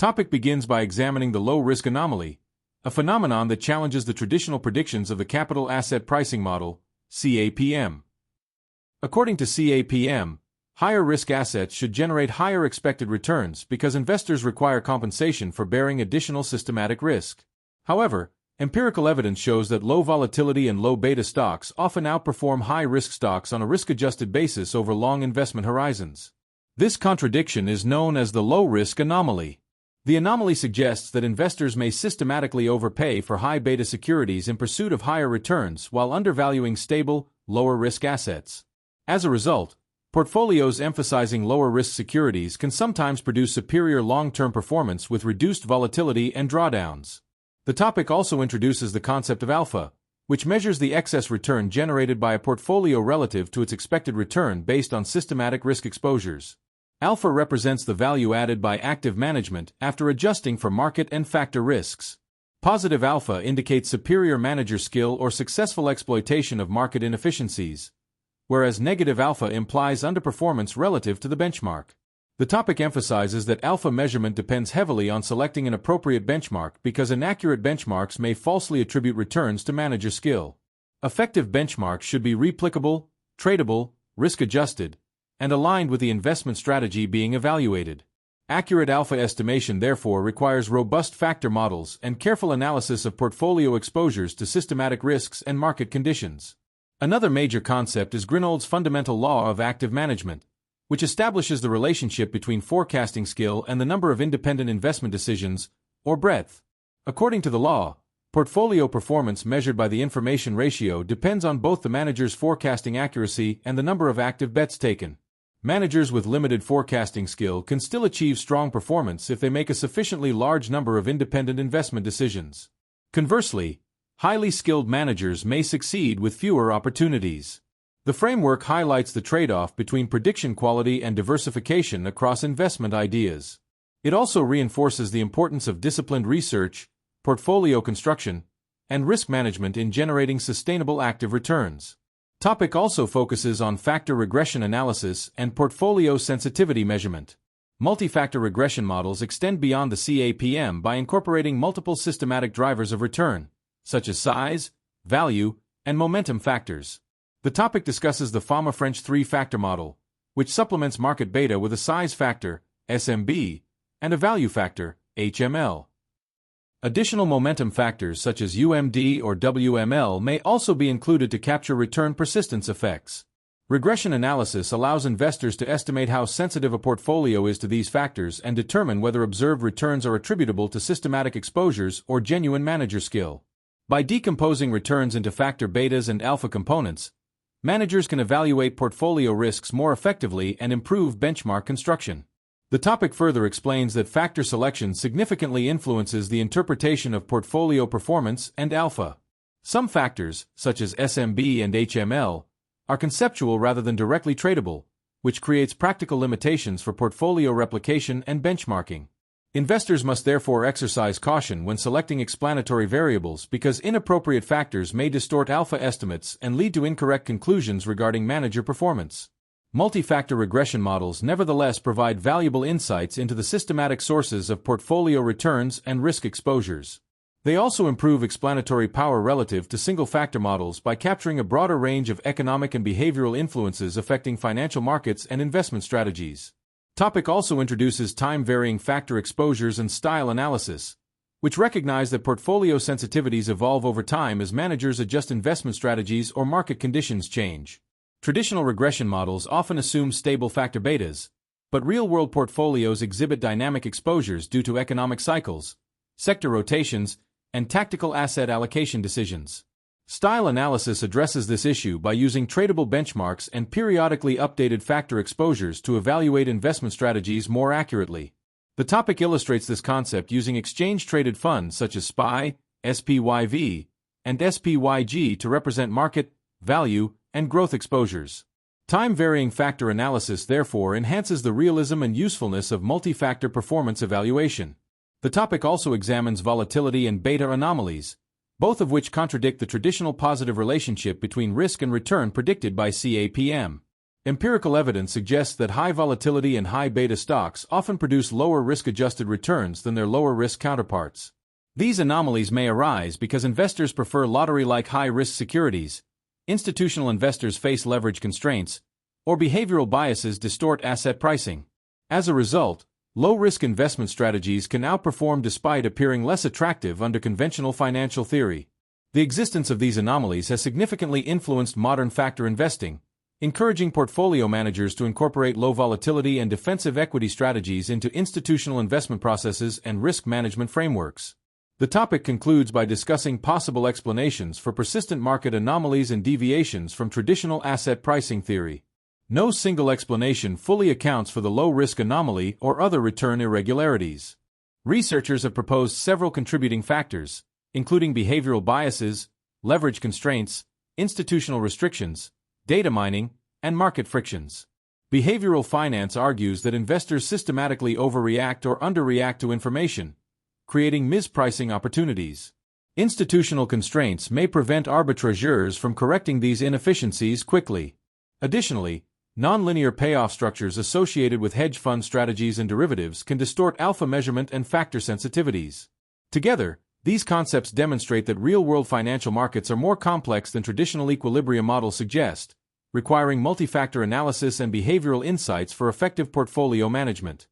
Topic begins by examining the low-risk anomaly, a phenomenon that challenges the traditional predictions of the capital asset pricing model, CAPM. According to CAPM, higher risk assets should generate higher expected returns because investors require compensation for bearing additional systematic risk. However, empirical evidence shows that low volatility and low beta stocks often outperform high-risk stocks on a risk-adjusted basis over long investment horizons. This contradiction is known as the low-risk anomaly. The anomaly suggests that investors may systematically overpay for high-beta securities in pursuit of higher returns while undervaluing stable, lower-risk assets. As a result, portfolios emphasizing lower-risk securities can sometimes produce superior long-term performance with reduced volatility and drawdowns. The topic also introduces the concept of alpha, which measures the excess return generated by a portfolio relative to its expected return based on systematic risk exposures. Alpha represents the value added by active management after adjusting for market and factor risks. Positive alpha indicates superior manager skill or successful exploitation of market inefficiencies, whereas negative alpha implies underperformance relative to the benchmark. The topic emphasizes that alpha measurement depends heavily on selecting an appropriate benchmark because inaccurate benchmarks may falsely attribute returns to manager skill. Effective benchmarks should be replicable, tradable, risk-adjusted, and aligned with the investment strategy being evaluated. Accurate alpha estimation therefore requires robust factor models and careful analysis of portfolio exposures to systematic risks and market conditions. Another major concept is Grinold's fundamental law of active management, which establishes the relationship between forecasting skill and the number of independent investment decisions, or breadth. According to the law, portfolio performance measured by the information ratio depends on both the manager's forecasting accuracy and the number of active bets taken. Managers with limited forecasting skill can still achieve strong performance if they make a sufficiently large number of independent investment decisions. Conversely, highly skilled managers may succeed with fewer opportunities. The framework highlights the trade-off between prediction quality and diversification across investment ideas. It also reinforces the importance of disciplined research, portfolio construction, and risk management in generating sustainable active returns. Topic also focuses on factor regression analysis and portfolio sensitivity measurement. Multi-factor regression models extend beyond the CAPM by incorporating multiple systematic drivers of return, such as size, value, and momentum factors. The topic discusses the FRM French 3-factor model, which supplements market beta with a size factor, SMB, and a value factor, HML. Additional momentum factors such as UMD or WML may also be included to capture return persistence effects. Regression analysis allows investors to estimate how sensitive a portfolio is to these factors and determine whether observed returns are attributable to systematic exposures or genuine manager skill. By decomposing returns into factor betas and alpha components, managers can evaluate portfolio risks more effectively and improve benchmark construction. The topic further explains that factor selection significantly influences the interpretation of portfolio performance and alpha. Some factors, such as SMB and HML, are conceptual rather than directly tradable, which creates practical limitations for portfolio replication and benchmarking. Investors must therefore exercise caution when selecting explanatory variables because inappropriate factors may distort alpha estimates and lead to incorrect conclusions regarding manager performance. Multi-factor regression models nevertheless provide valuable insights into the systematic sources of portfolio returns and risk exposures. They also improve explanatory power relative to single-factor models by capturing a broader range of economic and behavioral influences affecting financial markets and investment strategies. Topic also introduces time-varying factor exposures and style analysis, which recognize that portfolio sensitivities evolve over time as managers adjust investment strategies or market conditions change. Traditional regression models often assume stable factor betas, but real-world portfolios exhibit dynamic exposures due to economic cycles, sector rotations, and tactical asset allocation decisions. Style analysis addresses this issue by using tradable benchmarks and periodically updated factor exposures to evaluate investment strategies more accurately. The topic illustrates this concept using exchange-traded funds such as SPY, SPYV, and SPYG to represent market, value, and growth exposures. Time-varying factor analysis therefore enhances the realism and usefulness of multi-factor performance evaluation. The topic also examines volatility and beta anomalies, both of which contradict the traditional positive relationship between risk and return predicted by CAPM. Empirical evidence suggests that high volatility and high beta stocks often produce lower risk-adjusted returns than their lower-risk counterparts. These anomalies may arise because investors prefer lottery-like high-risk securities, institutional investors face leverage constraints, or behavioral biases distort asset pricing. As a result, low-risk investment strategies can outperform despite appearing less attractive under conventional financial theory. The existence of these anomalies has significantly influenced modern factor investing, encouraging portfolio managers to incorporate low volatility and defensive equity strategies into institutional investment processes and risk management frameworks. The topic concludes by discussing possible explanations for persistent market anomalies and deviations from traditional asset pricing theory. No single explanation fully accounts for the low-risk anomaly or other return irregularities. Researchers have proposed several contributing factors, including behavioral biases, leverage constraints, institutional restrictions, data mining, and market frictions. Behavioral finance argues that investors systematically overreact or underreact to information, creating mispricing opportunities. Institutional constraints may prevent arbitrageurs from correcting these inefficiencies quickly. Additionally, nonlinear payoff structures associated with hedge fund strategies and derivatives can distort alpha measurement and factor sensitivities. Together, these concepts demonstrate that real-world financial markets are more complex than traditional equilibrium models suggest, requiring multi-factor analysis and behavioral insights for effective portfolio management.